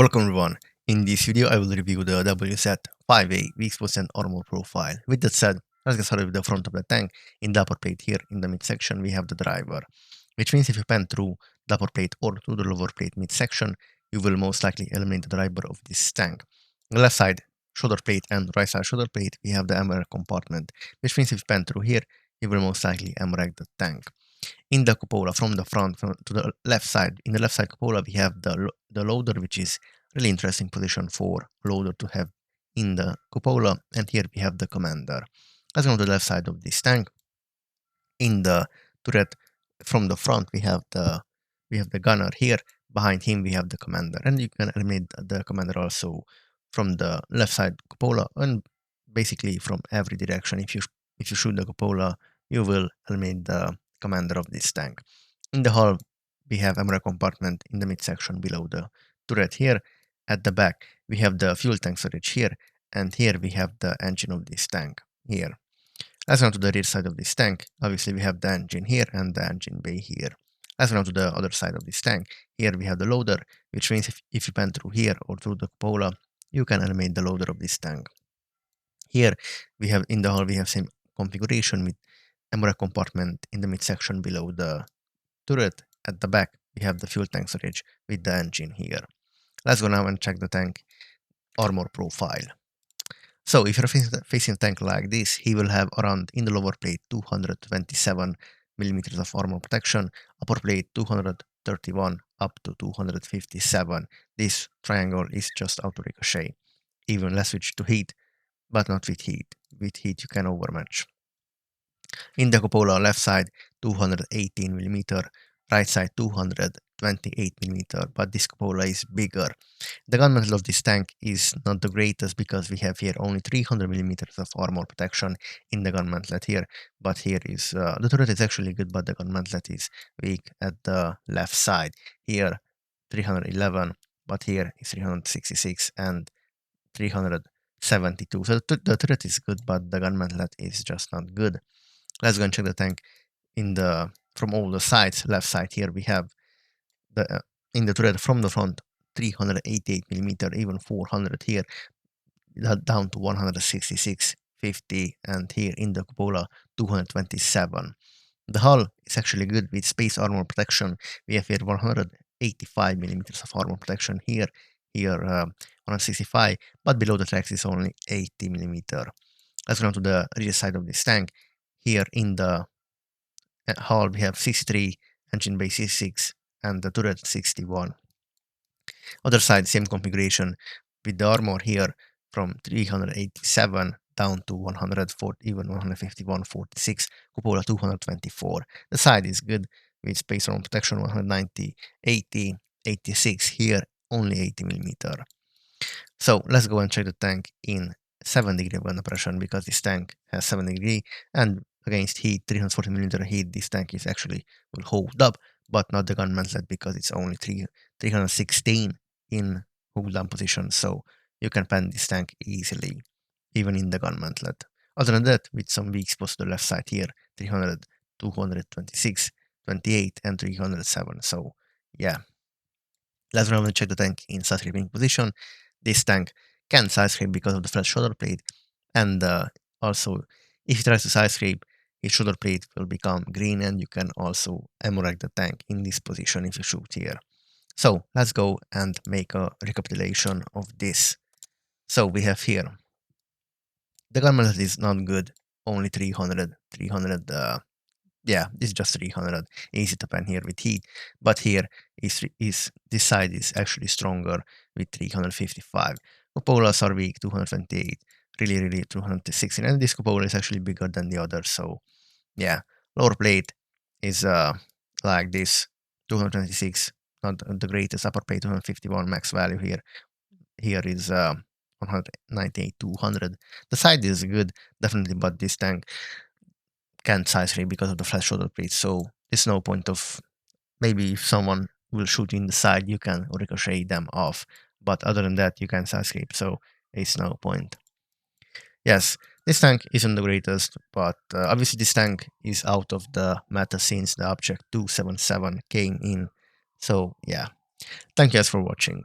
Welcome everyone. In this video, I will review the WZ-111 WeakSpots and armor profile. With that said, let's get started with the front of the tank. In the upper plate here, in the midsection, we have the driver, which means if you pan through the upper plate or through the lower plate midsection, you will most likely eliminate the driver of this tank. On the left side shoulder plate and right side shoulder plate, we have the ammo compartment, which means if you pan through here, you will most likely ammo the tank. In the cupola from the front to the left side, in the left side cupola, we have the loader, which is really interesting position for loader to have in the cupola. And here we have the commander. Let's go to the left side of this tank. In the turret from the front, we have the gunner here. Behind him, we have the commander, and you can eliminate the commander also from the left side cupola and basically from every direction. If you shoot the cupola, you will eliminate the commander of this tank. In the hull, we have ammo compartment in the midsection below the turret here. At the back, we have the fuel tank storage here, and here we have the engine of this tank here. Let's go to the rear side of this tank. Obviously, we have the engine here and the engine bay here. Let's go to the other side of this tank. Here we have the loader, which means if you pan through here or through the cupola, you can eliminate the loader of this tank. Here we have in the hull, we have same configuration with ammo compartment in the midsection below the turret. At the back, we have the fuel tank storage with the engine here. Let's go now and check the tank armor profile. So if you're facing a tank like this, he will have around in the lower plate 227 millimeters of armor protection, upper plate 231 up to 257. This triangle is just auto ricochet. Even let's switch to heat, but not with heat. With heat you can overmatch. In the cupola left side 218 millimeter, right side 228 millimeter, but this cupola is bigger. The gun metal of this tank is not the greatest because we have here only 300 millimeters of armor protection in the gun mantlet here, but here is the turret is actually good, but the gun mantlet is weak at the left side. Here 311, but here is 366 and 372. So the turret is good, but the gun mantlet is just not good. Let's go and check the tank from all the sides. Left side here we have the in the turret from the front 388 millimeter, even 400 here, down to 166, 50, and here in the cupola 227. The hull is actually good with space armor protection. We have here 185 millimeters of armor protection here 165, but below the tracks is only 80 millimeter. Let's go to the rear side of this tank. Here in the hull we have 63, engine bay 66, and the turret 61. Other side, same configuration with the armor here from 387 down to 140, even 151, 46, cupola 224. The side is good with space armor protection 190, 80, 86, here only 80 millimeter. So let's go and check the tank in 7-degree of gun depression, because this tank has 7-degree, and against heat, 340 millimeter heat, this tank is actually will hold up, but not the gun mantlet because it's only 316 in hold down position. So you can pan this tank easily, even in the gun mantlet. Other than that, with some weak spots to the left side here, 300, 226, 28, and 307. So yeah, let's now check the tank in side scraping position. This tank can side scrape because of the flat shoulder plate, and also if he tries to side scrape, his shoulder plate will become green, and you can also ammo rack the tank in this position if you shoot here. So let's go and make a recapitulation of this. So we have here the gun mantlet is not good, only 300, yeah, this is just 300, easy to pan here with heat, but here is this side is actually stronger with 355. Cupolas are weak, 228, really 216, and this cupola is actually bigger than the other. So yeah, lower plate is like this, 226, not the greatest. Upper plate 251 max value here is 198, 200. The side is good, definitely, but this tank can't side scrape because of the flat shoulder plate, so there's no point of, maybe if someone will shoot in the side, you can ricochet them off, but other than that, you can side scrape, so it's no point. Yes, this tank isn't the greatest, but obviously this tank is out of the meta since the Object 277 came in. So yeah, thank you guys for watching.